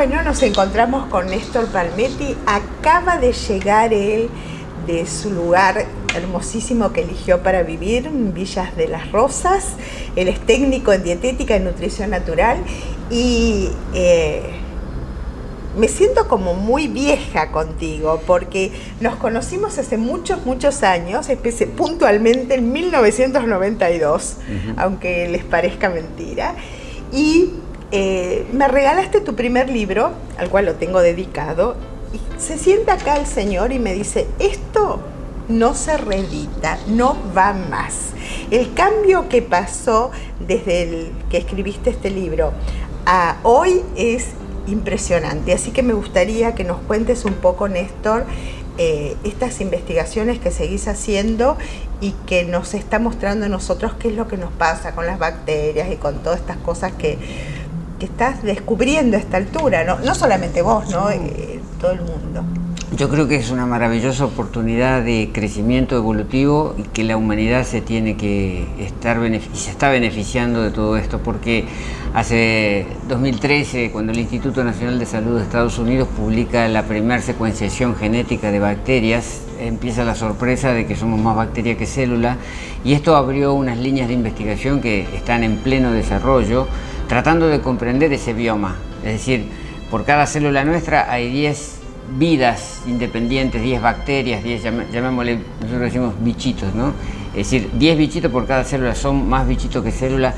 Bueno, nos encontramos con Néstor Palmetti. Acaba de llegar él de su lugar hermosísimo que eligió para vivir, Villas de las Rosas. Él es técnico en dietética y nutrición natural y me siento como muy vieja contigo porque nos conocimos hace muchos años, puntualmente en 1992, aunque les parezca mentira. Y me regalaste tu primer libro, al cual lo tengo dedicado, y se sienta acá el señor y me dice, esto no se reedita, no va más. El cambio que pasó desde que escribiste este libro a hoy es impresionante, así que me gustaría que nos cuentes un poco, Néstor, estas investigaciones que seguís haciendo y que nos está mostrando a nosotros qué es lo que nos pasa con las bacterias y con todas estas cosas que estás descubriendo a esta altura, no solamente vos, ¿no? Todo el mundo. Yo creo que es una maravillosa oportunidad de crecimiento evolutivo y que la humanidad se tiene que y se está beneficiando de todo esto, porque hace 2013, cuando el Instituto Nacional de Salud de Estados Unidos publica la primera secuenciación genética de bacterias, empieza la sorpresa de que somos más bacteria que célula, y esto abrió unas líneas de investigación que están en pleno desarrollo, tratando de comprender ese bioma. Es decir, por cada célula nuestra hay 10 vidas independientes, 10 bacterias, 10, llamémosle, nosotros decimos bichitos, ¿no? Es decir, 10 bichitos por cada célula, son más bichitos que células.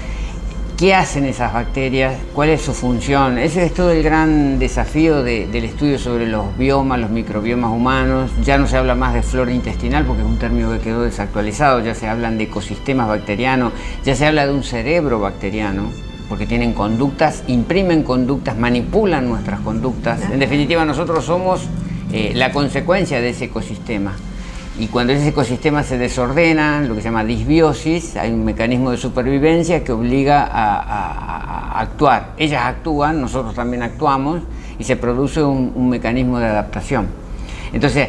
¿Qué hacen esas bacterias? ¿Cuál es su función? Ese es todo el gran desafío del estudio sobre los biomas, los microbiomas humanos. Ya no se habla más de flora intestinal porque es un término que quedó desactualizado, ya se hablan de ecosistemas bacterianos, ya se habla de un cerebro bacteriano, porque tienen conductas, imprimen conductas, manipulan nuestras conductas. En definitiva, nosotros somos la consecuencia de ese ecosistema. Y cuando ese ecosistema se desordena, lo que se llama disbiosis, hay un mecanismo de supervivencia que obliga a actuar. Ellas actúan, nosotros también actuamos, y se produce un mecanismo de adaptación. Entonces,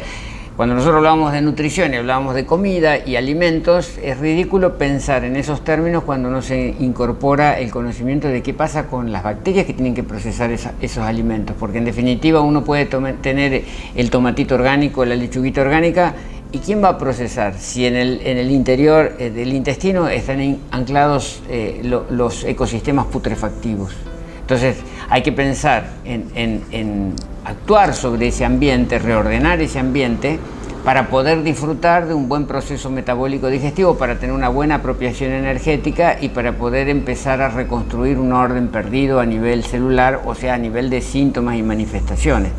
cuando nosotros hablábamos de nutrición y hablábamos de comida y alimentos, es ridículo pensar en esos términos cuando no se incorpora el conocimiento de qué pasa con las bacterias que tienen que procesar esos alimentos. Porque en definitiva uno puede tener el tomatito orgánico, la lechuguita orgánica, ¿y quién va a procesar? Si en el interior del intestino están anclados los ecosistemas putrefactivos. Entonces hay que pensar en actuar sobre ese ambiente, reordenar ese ambiente para poder disfrutar de un buen proceso metabólico digestivo, para tener una buena apropiación energética y para poder empezar a reconstruir un orden perdido a nivel celular, o sea, a nivel de síntomas y manifestaciones.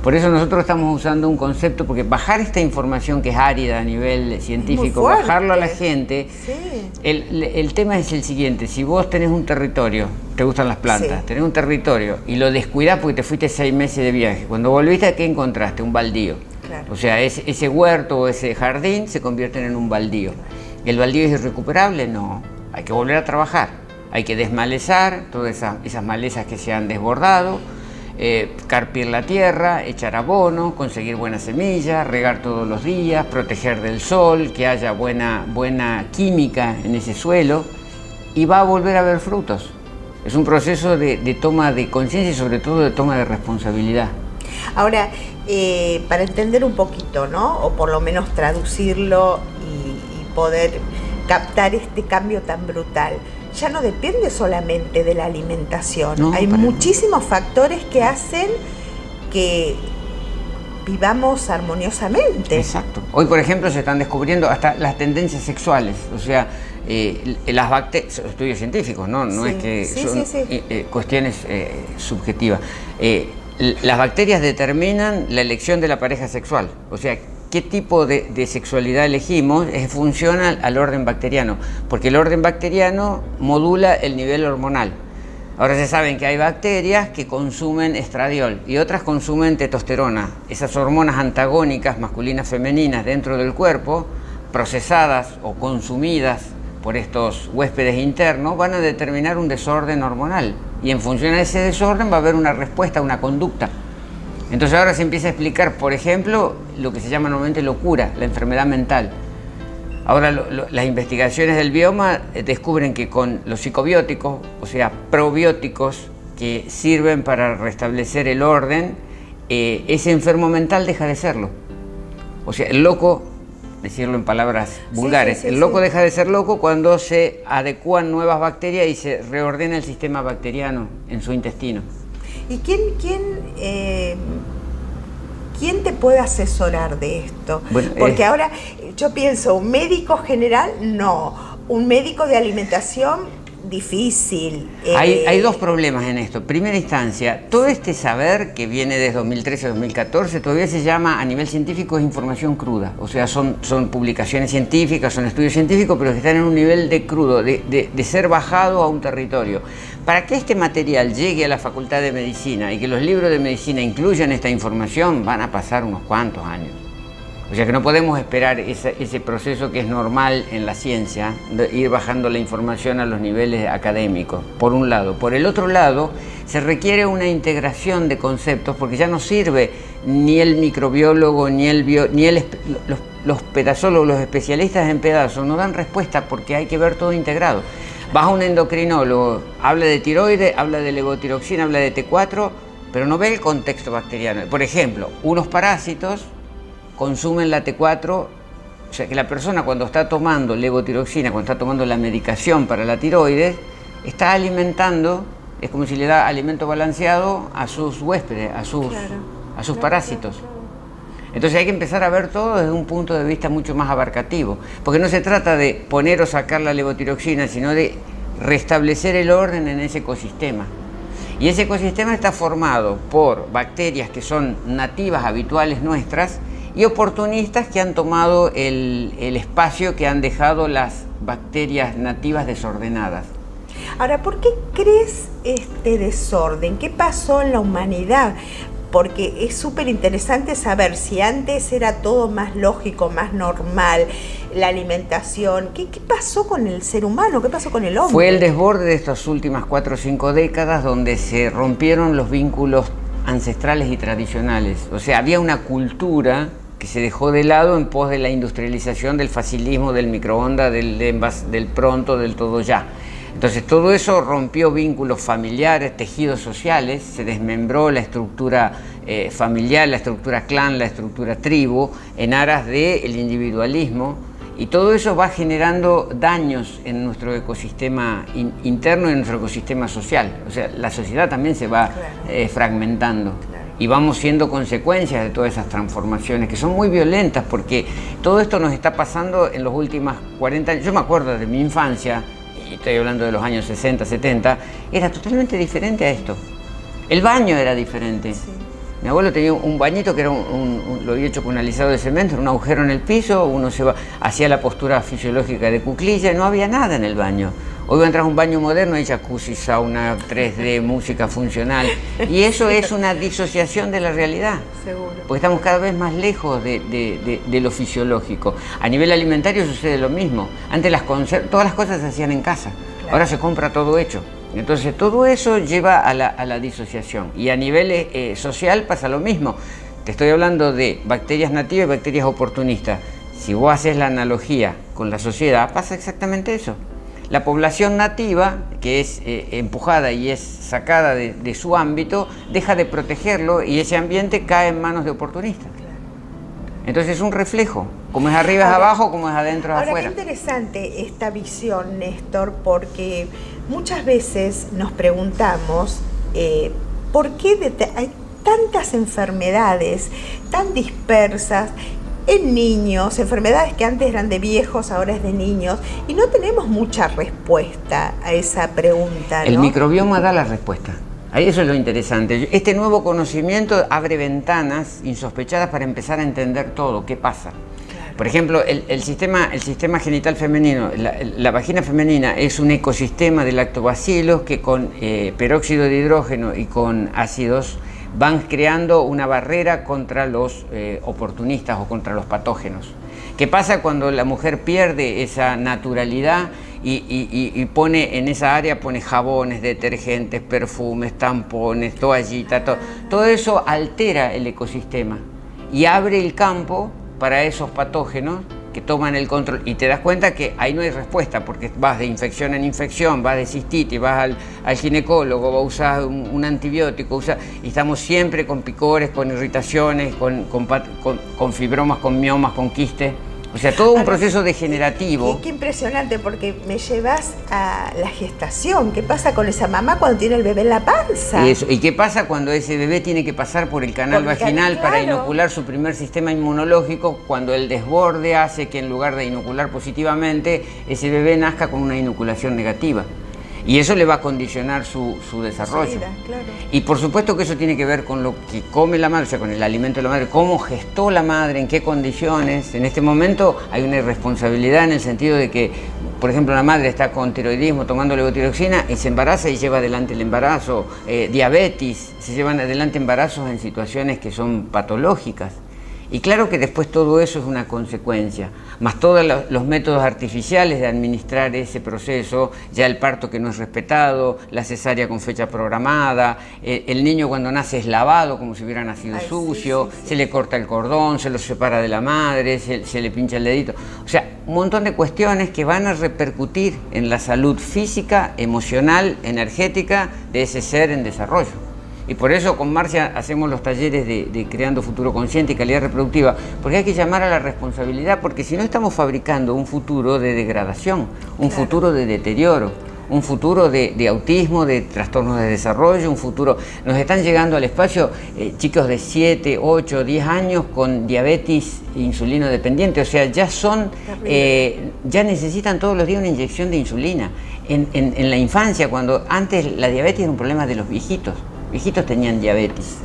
Por eso nosotros estamos usando un concepto, porque bajar esta información que es árida a nivel científico, bajarlo a la gente, sí. El tema es el siguiente: si vos tenés un territorio, te gustan las plantas, sí, tenés un territorio y lo descuidás porque te fuiste 6 meses de viaje, cuando volviste, ¿qué encontraste? Un baldío. Claro. O sea, ese huerto o ese jardín se convierten en un baldío. ¿El baldío es irrecuperable? No. Hay que volver a trabajar. Hay que desmalezar todas esas malezas que se han desbordado, carpir la tierra, echar abono, conseguir buenas semillas, regar todos los días, proteger del sol, que haya buena química en ese suelo, y va a volver a haber frutos. Es un proceso de toma de conciencia y sobre todo de toma de responsabilidad. Ahora, para entender un poquito, ¿no? O por lo menos traducirlo y poder captar este cambio tan brutal, ya no depende solamente de la alimentación. No, hay muchísimos factores que hacen que vivamos armoniosamente. Exacto. Hoy, por ejemplo, se están descubriendo hasta las tendencias sexuales, o sea, las bacterias, estudios científicos, no sí, es que son cuestiones subjetivas. Las bacterias determinan la elección de la pareja sexual, o sea, qué tipo de sexualidad elegimos funciona al orden bacteriano, porque el orden bacteriano modula el nivel hormonal. Ahora se saben que hay bacterias que consumen estradiol y otras consumen testosterona. Esas hormonas antagónicas, masculinas, femeninas, dentro del cuerpo, procesadas o consumidas por estos huéspedes internos, van a determinar un desorden hormonal. Y en función a ese desorden va a haber una respuesta, una conducta. Entonces ahora se empieza a explicar, por ejemplo, lo que se llama normalmente locura, la enfermedad mental. Ahora las investigaciones del bioma descubren que con los psicobióticos, o sea, probióticos, que sirven para restablecer el orden, ese enfermo mental deja de serlo. O sea, el loco, decirlo en palabras vulgares, el loco deja de ser loco cuando se adecúan nuevas bacterias y se reordena el sistema bacteriano en su intestino. ¿Y quién te puede asesorar de esto? Bueno, porque ahora yo pienso, un médico general, no. Un médico de alimentación, difícil. Hay dos problemas en esto. Primera instancia, todo este saber que viene desde 2013-2014 todavía se llama, a nivel científico, es información cruda. O sea, son publicaciones científicas, son estudios científicos, pero que están en un nivel de crudo, de ser bajado a un territorio. Para que este material llegue a la Facultad de Medicina y que los libros de medicina incluyan esta información, van a pasar unos cuantos años. O sea que no podemos esperar ese proceso que es normal en la ciencia, de ir bajando la información a los niveles académicos, por un lado. Por el otro lado, se requiere una integración de conceptos, porque ya no sirve ni el microbiólogo, los pedazólogos, los especialistas en pedazos, no dan respuesta porque hay que ver todo integrado. Vas a un endocrinólogo, habla de tiroides, habla de levotiroxina, habla de T4, pero no ve el contexto bacteriano. Por ejemplo, unos parásitos consumen la T4, o sea que la persona cuando está tomando levotiroxina, cuando está tomando la medicación para la tiroides, está alimentando, es como si le da alimento balanceado a sus huéspedes, a sus parásitos. Entonces hay que empezar a ver todo desde un punto de vista mucho más abarcativo, porque no se trata de poner o sacar la levotiroxina, sino de restablecer el orden en ese ecosistema. Y ese ecosistema está formado por bacterias que son nativas, habituales nuestras, y oportunistas que han tomado el espacio que han dejado las bacterias nativas desordenadas. Ahora, ¿por qué crees este desorden? ¿Qué pasó en la humanidad? Porque es súper interesante saber si antes era todo más lógico, más normal, la alimentación. ¿Qué pasó con el ser humano? ¿Qué pasó con el hombre? Fue el desborde de estas últimas 4 o 5 décadas donde se rompieron los vínculos ancestrales y tradicionales. O sea, había una cultura que se dejó de lado en pos de la industrialización, del facilismo, del microondas, del pronto, del todo ya. Entonces todo eso rompió vínculos familiares, tejidos sociales, se desmembró la estructura familiar, la estructura clan, la estructura tribu, en aras del individualismo, y todo eso va generando daños en nuestro ecosistema interno y en nuestro ecosistema social. O sea, la sociedad también se va fragmentando. Y vamos siendo consecuencias de todas esas transformaciones que son muy violentas, porque todo esto nos está pasando en los últimos 40 años. Yo me acuerdo de mi infancia, y estoy hablando de los años 60, 70, era totalmente diferente a esto. El baño era diferente. Sí. Mi abuelo tenía un bañito que era lo había hecho con un alisado de cemento, un agujero en el piso, uno hacía la postura fisiológica de cuclilla, no había nada en el baño. Hoy entras a un baño moderno, hay jacuzzi, sauna, 3D, música funcional, y eso es una disociación de la realidad. Seguro. Porque estamos cada vez más lejos de lo fisiológico. A nivel alimentario sucede lo mismo. Antes todas las cosas se hacían en casa, claro. Ahora se compra todo hecho. Entonces todo eso lleva a la disociación. Y a nivel social pasa lo mismo. Te estoy hablando de bacterias nativas y bacterias oportunistas. Si vos haces la analogía con la sociedad, pasa exactamente eso. La población nativa, que es empujada y es sacada de su ámbito, deja de protegerlo y ese ambiente cae en manos de oportunistas. Entonces es un reflejo, como es arriba es abajo, como es adentro es afuera. Qué interesante esta visión, Néstor, porque muchas veces nos preguntamos por qué hay tantas enfermedades tan dispersas en niños, enfermedades que antes eran de viejos, ahora es de niños, y no tenemos mucha respuesta a esa pregunta, ¿no? El microbioma da la respuesta. Ahí eso es lo interesante. Este nuevo conocimiento abre ventanas insospechadas para empezar a entender todo, qué pasa. Claro. Por ejemplo, el sistema genital femenino, la vagina femenina es un ecosistema de lactobacilos que con peróxido de hidrógeno y con ácidos van creando una barrera contra los oportunistas o contra los patógenos. ¿Qué pasa cuando la mujer pierde esa naturalidad y pone en esa área, pone jabones, detergentes, perfumes, tampones, toallitas, todo eso altera el ecosistema y abre el campo para esos patógenos que toman el control y te das cuenta que ahí no hay respuesta porque vas de infección en infección, vas de cistitis, vas al ginecólogo, vas a usar un antibiótico, y estamos siempre con picores, con irritaciones, con fibromas, con miomas, con quistes. O sea, todo un proceso degenerativo. Qué impresionante, porque me llevas a la gestación. ¿Qué pasa con esa mamá cuando tiene el bebé en la panza? ¿Y qué pasa cuando ese bebé tiene que pasar por el canal vaginal para inocular su primer sistema inmunológico, cuando el desborde hace que en lugar de inocular positivamente, ese bebé nazca con una inoculación negativa? Y eso le va a condicionar su desarrollo. Claro. Y por supuesto que eso tiene que ver con lo que come la madre, o sea, con el alimento de la madre, cómo gestó la madre, en qué condiciones. En este momento hay una irresponsabilidad en el sentido de que, por ejemplo, la madre está con tiroidismo, tomando levotiroxina y se embaraza y lleva adelante el embarazo, diabetes, se llevan adelante embarazos en situaciones que son patológicas. Y claro que después todo eso es una consecuencia, más todos los métodos artificiales de administrar ese proceso, ya el parto que no es respetado, la cesárea con fecha programada, el niño cuando nace es lavado como si hubiera nacido sucio, se le corta el cordón, se lo separa de la madre, se le pincha el dedito. O sea, un montón de cuestiones que van a repercutir en la salud física, emocional, energética de ese ser en desarrollo. Y por eso con Marcia hacemos los talleres de Creando Futuro Consciente y Calidad Reproductiva, porque hay que llamar a la responsabilidad, porque si no estamos fabricando un futuro de degradación, un futuro de deterioro, un futuro de autismo, de trastornos de desarrollo, un futuro... Nos están llegando al espacio chicos de 7, 8, 10 años con diabetes insulino dependiente, o sea, ya ya necesitan todos los días una inyección de insulina. En la infancia, cuando antes la diabetes era un problema de los viejitos tenían diabetes.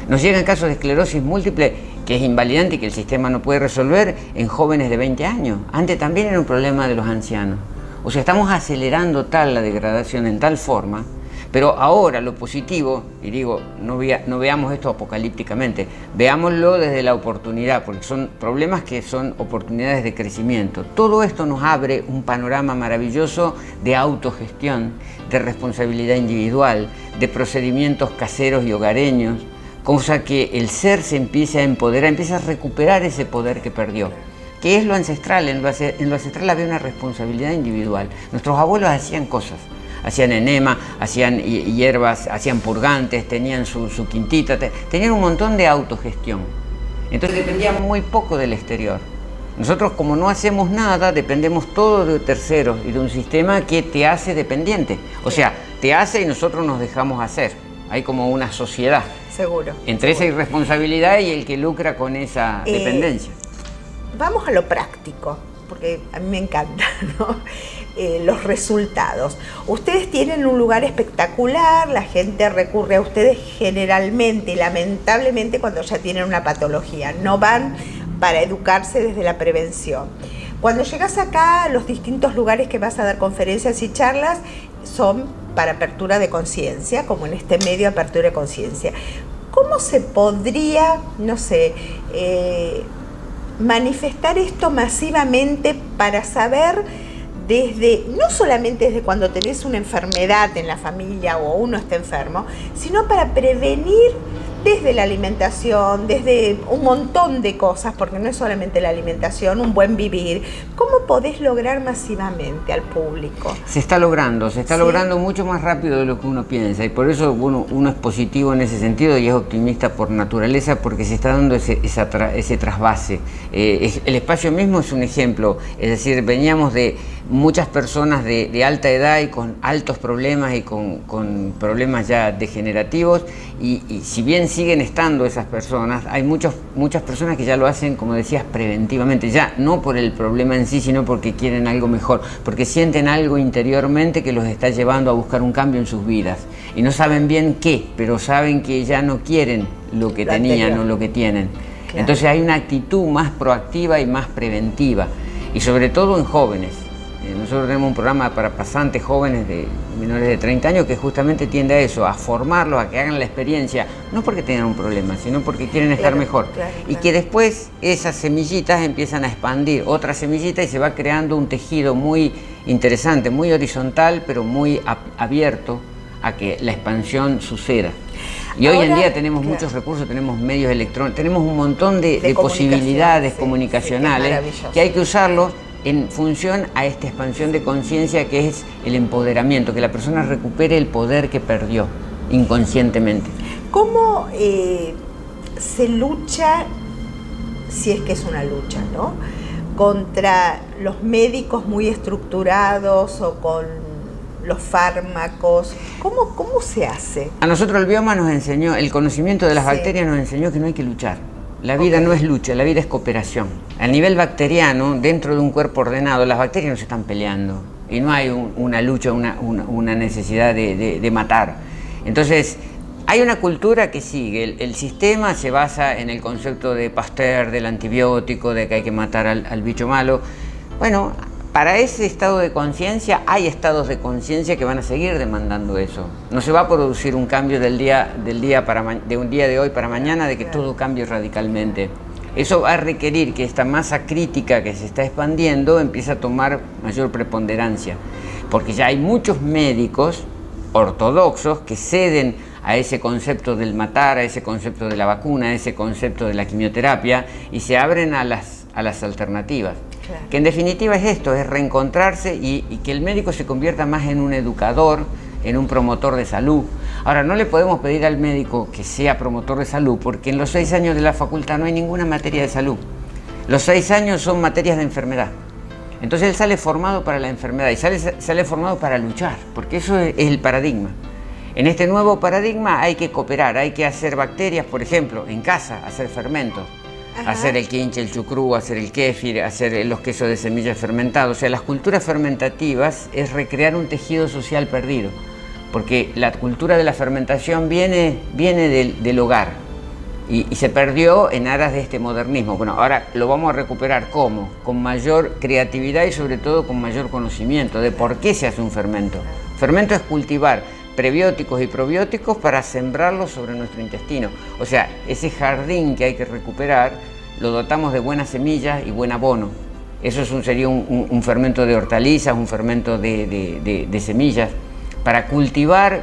Nos llegan casos de esclerosis múltiple que es invalidante y que el sistema no puede resolver en jóvenes de 20 años. Antes también era un problema de los ancianos. O sea, estamos acelerando la degradación en tal forma, pero ahora lo positivo, y digo, no veamos esto apocalípticamente, veámoslo desde la oportunidad, porque son problemas que son oportunidades de crecimiento. Todo esto nos abre un panorama maravilloso de autogestión, de responsabilidad individual, de procedimientos caseros y hogareños, cosa que el ser se empiece a empoderar, empieza a recuperar ese poder que perdió. ¿Qué es lo ancestral? En lo ancestral había una responsabilidad individual. Nuestros abuelos hacían cosas, hacían enema, hacían hierbas, hacían purgantes, tenían su quintita, tenían un montón de autogestión. Entonces dependían muy poco del exterior. Nosotros, como no hacemos nada, dependemos todo de terceros y de un sistema que te hace dependiente. O sea, te hace y nosotros nos dejamos hacer. Hay como una sociedad. Seguro. Entre esa irresponsabilidad y el que lucra con esa dependencia. Vamos a lo práctico, porque a mí me encanta, ¿no? Los resultados. Ustedes tienen un lugar espectacular, la gente recurre a ustedes generalmente y lamentablemente cuando ya tienen una patología. No van para educarse desde la prevención. Cuando llegas acá, los distintos lugares que vas a dar conferencias y charlas son para apertura de conciencia, como en este medio Apertura de Conciencia. ¿Cómo se podría, no sé, manifestar esto masivamente para saber no solamente desde cuando tenés una enfermedad en la familia o uno está enfermo, sino para prevenir desde la alimentación, desde un montón de cosas, porque no es solamente la alimentación, un buen vivir? ¿Cómo podés lograr masivamente al público? Se está logrando mucho más rápido de lo que uno piensa, y por eso uno es positivo en ese sentido y es optimista por naturaleza, porque se está dando ese trasvase. El espacio mismo es un ejemplo, es decir, veníamos de muchas personas de alta edad y con altos problemas y con problemas ya degenerativos, y si bien siguen estando esas personas, hay muchas personas que ya lo hacen, como decías, preventivamente, ya no por el problema en sí, sino porque quieren algo mejor, porque sienten algo interiormente que los está llevando a buscar un cambio en sus vidas, y no saben bien qué, pero saben que ya no quieren lo que tenían o lo que tienen. Claro. Entonces hay una actitud más proactiva y más preventiva, y sobre todo en jóvenes. Nosotros tenemos un programa para pasantes jóvenes de menores de 30 años que justamente tiende a eso, a formarlos, a que hagan la experiencia, no porque tengan un problema, sino porque quieren estar mejor. Y que después esas semillitas empiezan a expandir otra semillita y se va creando un tejido muy interesante, muy horizontal, pero muy abierto a que la expansión suceda. Y hoy en Ahora, día tenemos claro, muchos recursos, tenemos medios electrónicos, tenemos un montón de comunicación, posibilidades sí, comunicacionales sí, que es maravilloso. que hay que usarlos en función a esta expansión de conciencia que es el empoderamiento, que la persona recupere el poder que perdió inconscientemente. ¿Cómo se lucha, si es que es una lucha, ¿no?, contra los médicos muy estructurados o con los fármacos? ¿Cómo se hace? A nosotros el bioma nos enseñó, el conocimiento de las Sí. bacterias nos enseñó que no hay que luchar. La vida no es lucha, la vida es cooperación. A nivel bacteriano, dentro de un cuerpo ordenado, las bacterias no se están peleando y no hay una lucha, una necesidad de matar. Entonces, hay una cultura que sigue, el sistema se basa en el concepto de Pasteur, del antibiótico, de que hay que matar al bicho malo. Bueno, para ese estado de conciencia hay estados de conciencia que van a seguir demandando eso. No se va a producir un cambio de un día de hoy para mañana, de que todo cambie radicalmente. Eso va a requerir que esta masa crítica que se está expandiendo empiece a tomar mayor preponderancia, porque ya hay muchos médicos ortodoxos que ceden a ese concepto del matar, a ese concepto de la vacuna, a ese concepto de la quimioterapia, y se abren a las alternativas. Claro. Que en definitiva es esto, es reencontrarse y que el médico se convierta más en un educador, en un promotor de salud. Ahora, no le podemos pedir al médico que sea promotor de salud, porque en los 6 años de la facultad no hay ninguna materia de salud. Los 6 años son materias de enfermedad. Entonces él sale formado para la enfermedad y sale formado para luchar, porque eso es el paradigma. En este nuevo paradigma hay que cooperar, hay que hacer bacterias, por ejemplo, en casa, hacer fermentos. Ajá. Hacer el quinche, el chucrú, hacer el kéfir, hacer los quesos de semillas fermentados. O sea, las culturas fermentativas es recrear un tejido social perdido, porque la cultura de la fermentación viene del hogar y se perdió en aras de este modernismo. Bueno, ahora lo vamos a recuperar, ¿cómo? Con mayor creatividad y sobre todo con mayor conocimiento de por qué se hace un fermento. Fermento es cultivar prebióticos y probióticos para sembrarlos sobre nuestro intestino. O sea, ese jardín que hay que recuperar lo dotamos de buenas semillas y buen abono. Eso sería un fermento de hortalizas, un fermento de semillas, para cultivar,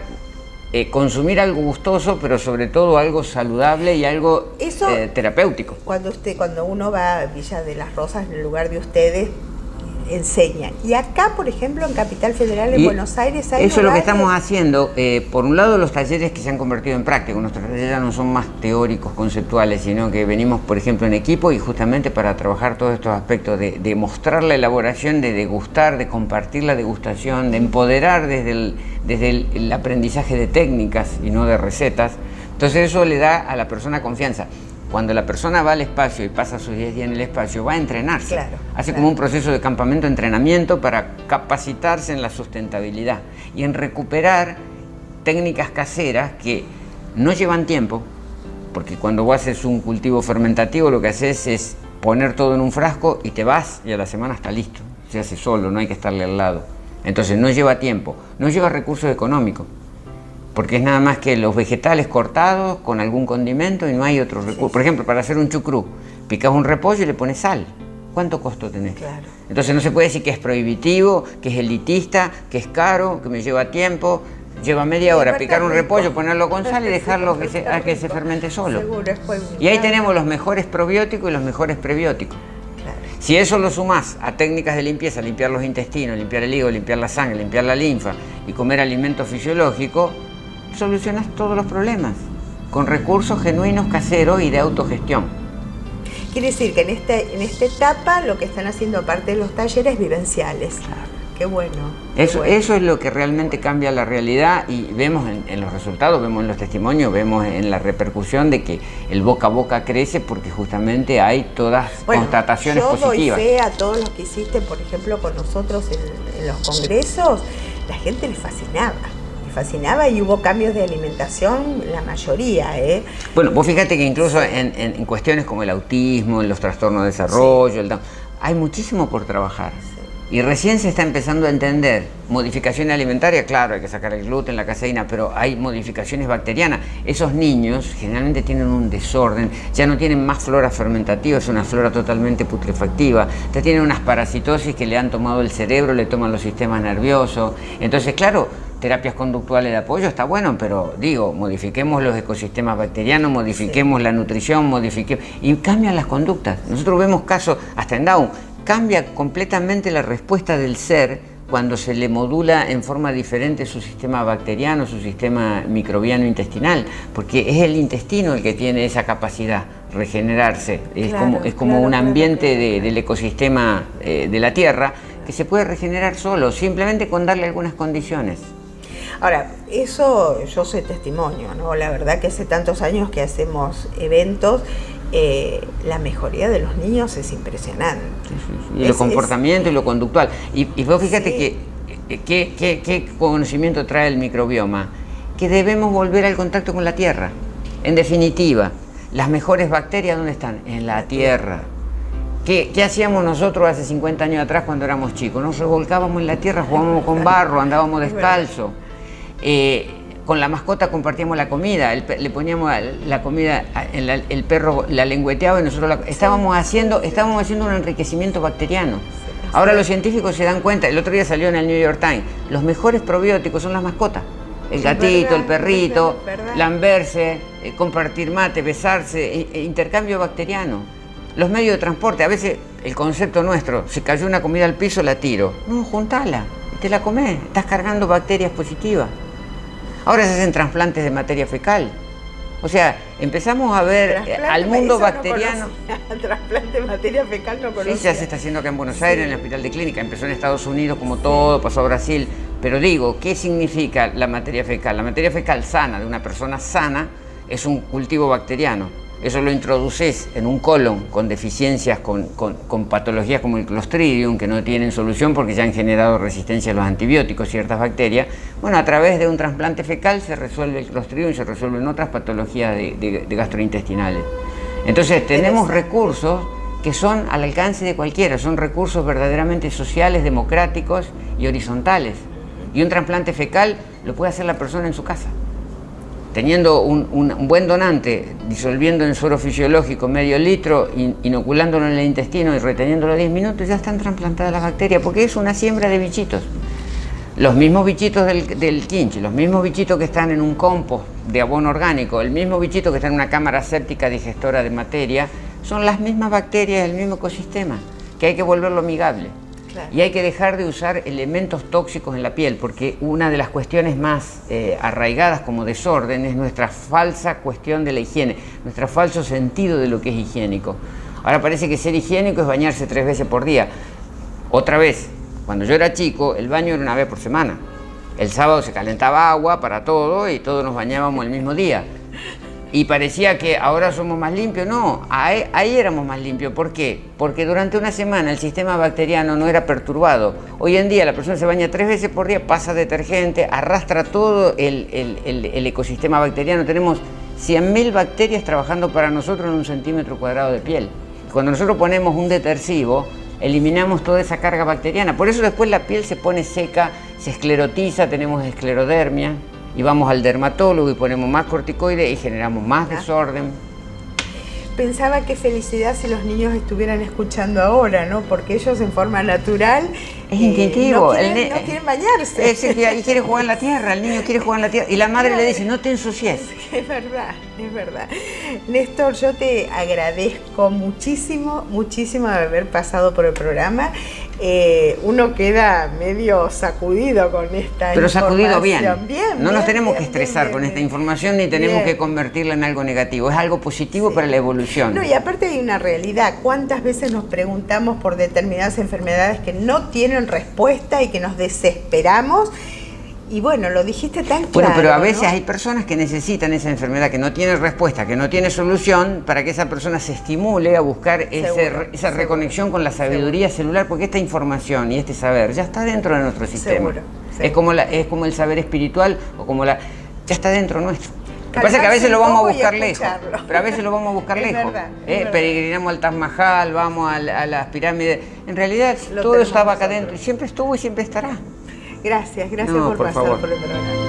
consumir algo gustoso, pero sobre todo algo saludable y algo terapéutico. Cuando uno va a Villa de las Rosas, en el lugar de ustedes, enseñan. Y acá, por ejemplo, en Capital Federal, en Buenos Aires, hay eso es lo que estamos haciendo. Por un lado, los talleres que se han convertido en prácticos. Nuestros talleres ya no son más teóricos, conceptuales, sino que venimos, por ejemplo, en equipo y justamente para trabajar todos estos aspectos de mostrar la elaboración, de degustar, de compartir la degustación, de empoderar desde el aprendizaje de técnicas y no de recetas. Entonces eso le da a la persona confianza. Cuando la persona va al espacio y pasa sus 10 días en el espacio, va a entrenarse. Hace como un proceso de campamento, entrenamiento para capacitarse en la sustentabilidad y en recuperar técnicas caseras que no llevan tiempo, porque cuando vos haces un cultivo fermentativo lo que haces es poner todo en un frasco y te vas y a la semana está listo. Se hace solo, no hay que estarle al lado. Entonces no lleva tiempo, no lleva recursos económicos, porque es nada más que los vegetales cortados con algún condimento y no hay otro recurso. Por ejemplo, para hacer un chucrú, picas un repollo y le pones sal. ¿Cuánto costo tenés? Claro. Entonces no se puede decir que es prohibitivo, que es elitista, que es caro, que me lleva tiempo. Lleva media hora picar un repollo, ponerlo con sal y dejarlo a que se fermente solo. Seguro, y ahí tenemos los mejores probióticos y los mejores prebióticos. Claro. Si eso lo sumás a técnicas de limpieza, limpiar los intestinos, limpiar el hígado, limpiar la sangre, limpiar la linfa y comer alimentos fisiológicos, solucionas todos los problemas con recursos genuinos, caseros y de autogestión. Quiere decir que en esta etapa lo que están haciendo, aparte de los talleres, vivenciales. Claro. Qué bueno. Eso es lo que realmente cambia la realidad y vemos en los resultados, vemos en los testimonios, vemos en la repercusión de que el boca a boca crece porque justamente hay todas constataciones positivas. Yo doy fe a todos los que hiciste, por ejemplo, con nosotros en los congresos, la gente les fascinaba y hubo cambios de alimentación, la mayoría. Bueno, vos fíjate que incluso en cuestiones como el autismo, en los trastornos de desarrollo, hay muchísimo por trabajar. Y recién se está empezando a entender modificación alimentaria, claro, hay que sacar el gluten, la caseína, pero hay modificaciones bacterianas. Esos niños generalmente tienen un desorden, ya no tienen más flora fermentativa, es una flora totalmente putrefactiva, ya tienen unas parasitosis que le han tomado el cerebro, le toman los sistemas nerviosos. Entonces, claro, terapias conductuales de apoyo, está bueno, pero digo, modifiquemos los ecosistemas bacterianos, modifiquemos la nutrición, modifiquemos, y cambian las conductas. Nosotros vemos casos, hasta en Down, cambia completamente la respuesta del ser cuando se le modula en forma diferente su sistema bacteriano, su sistema microbiano intestinal, porque es el intestino el que tiene esa capacidad, regenerarse, es como un ambiente del ecosistema de la Tierra que se puede regenerar solo, simplemente con darle algunas condiciones. Ahora, eso yo soy testimonio, ¿no? La verdad que hace tantos años que hacemos eventos, la mejoría de los niños es impresionante. Y lo comportamiento y lo conductual. Y vos fíjate qué conocimiento trae el microbioma, que debemos volver al contacto con la tierra. En definitiva, las mejores bacterias, ¿dónde están? En la tierra. ¿Qué hacíamos nosotros hace 50 años atrás cuando éramos chicos? Nos revolcábamos en la tierra, jugábamos con barro, andábamos descalzos. Con la mascota compartíamos la comida, le poníamos la comida, el perro la lengüeteaba y nosotros estábamos haciendo un enriquecimiento bacteriano. Ahora los científicos se dan cuenta, el otro día salió en el New York Times, los mejores probióticos son las mascotas. El gatito, el perrito, lamberse, compartir mate, besarse, intercambio bacteriano. Los medios de transporte, a veces el concepto nuestro, se cayó una comida al piso, la tiro. No, juntala, te la comés, estás cargando bacterias positivas. Ahora se hacen trasplantes de materia fecal. O sea, empezamos a ver al mundo bacteriano. No trasplante de materia fecal no conocía. Sí, ya se está haciendo acá en Buenos Aires, en el Hospital de Clínica. Empezó en Estados Unidos como todo, pasó a Brasil. Pero digo, ¿qué significa la materia fecal? La materia fecal sana, de una persona sana, es un cultivo bacteriano. Eso lo introduces en un colon con deficiencias, con patologías como el Clostridium, que no tienen solución porque ya han generado resistencia a los antibióticos, ciertas bacterias. Bueno, a través de un trasplante fecal se resuelve el Clostridium y se resuelven otras patologías de gastrointestinales. Entonces tenemos recursos que son al alcance de cualquiera, son recursos verdaderamente sociales, democráticos y horizontales. Y un trasplante fecal lo puede hacer la persona en su casa. Teniendo un buen donante, disolviendo en suero fisiológico medio litro, inoculándolo en el intestino y reteniéndolo 10 minutos, ya están trasplantadas las bacterias, porque es una siembra de bichitos. Los mismos bichitos del quinche, los mismos bichitos que están en un compost de abono orgánico, el mismo bichito que está en una cámara séptica digestora de materia, son las mismas bacterias del mismo ecosistema, que hay que volverlo amigable. Claro. Y hay que dejar de usar elementos tóxicos en la piel, porque una de las cuestiones más arraigadas como desorden es nuestra falsa cuestión de la higiene, nuestro falso sentido de lo que es higiénico. Ahora parece que ser higiénico es bañarse 3 veces por día. Otra vez, cuando yo era chico, el baño era 1 vez por semana. El sábado se calentaba agua para todo y todos nos bañábamos el mismo día. Y parecía que ahora somos más limpios. No, ahí éramos más limpios. ¿Por qué? Porque durante una semana el sistema bacteriano no era perturbado. Hoy en día la persona se baña 3 veces por día, pasa detergente, arrastra todo el ecosistema bacteriano. Tenemos 100.000 bacterias trabajando para nosotros en 1 centímetro cuadrado de piel. Cuando nosotros ponemos un detersivo, eliminamos toda esa carga bacteriana. Por eso después la piel se pone seca, se esclerotiza, tenemos esclerodermia. Y vamos al dermatólogo y ponemos más corticoides y generamos más desorden. Pensaba qué felicidad si los niños estuvieran escuchando ahora, ¿no? Porque ellos en forma natural es instintivo. No quieren bañarse. Es decir, y quiere jugar en la tierra, el niño quiere jugar en la tierra. Y la madre le dice, no te ensucies. Es verdad, es verdad. Néstor, yo te agradezco muchísimo, muchísimo de haber pasado por el programa. Uno queda medio sacudido con esta Pero información. sacudido bien. No nos tenemos bien, que estresar con esta información ni tenemos que convertirla en algo negativo. Es algo positivo para la evolución. No, y aparte hay una realidad. ¿Cuántas veces nos preguntamos por determinadas enfermedades que no tienen respuesta y que nos desesperamos? Y bueno, lo dijiste tan claro. Bueno, pero a veces hay personas que necesitan esa enfermedad que no tiene respuesta, que no tiene solución, para que esa persona se estimule a buscar esa reconexión con la sabiduría celular, porque esta información y este saber ya está dentro de nuestro sistema. Es como el saber espiritual o ya está dentro nuestro. Lo que pasa es que a veces lo vamos a buscar lejos, pero a veces lo vamos a buscar lejos. Peregrinamos al Taj Mahal, vamos a las pirámides. En realidad todo estaba acá dentro y siempre estuvo y siempre estará. Gracias por pasar por el programa.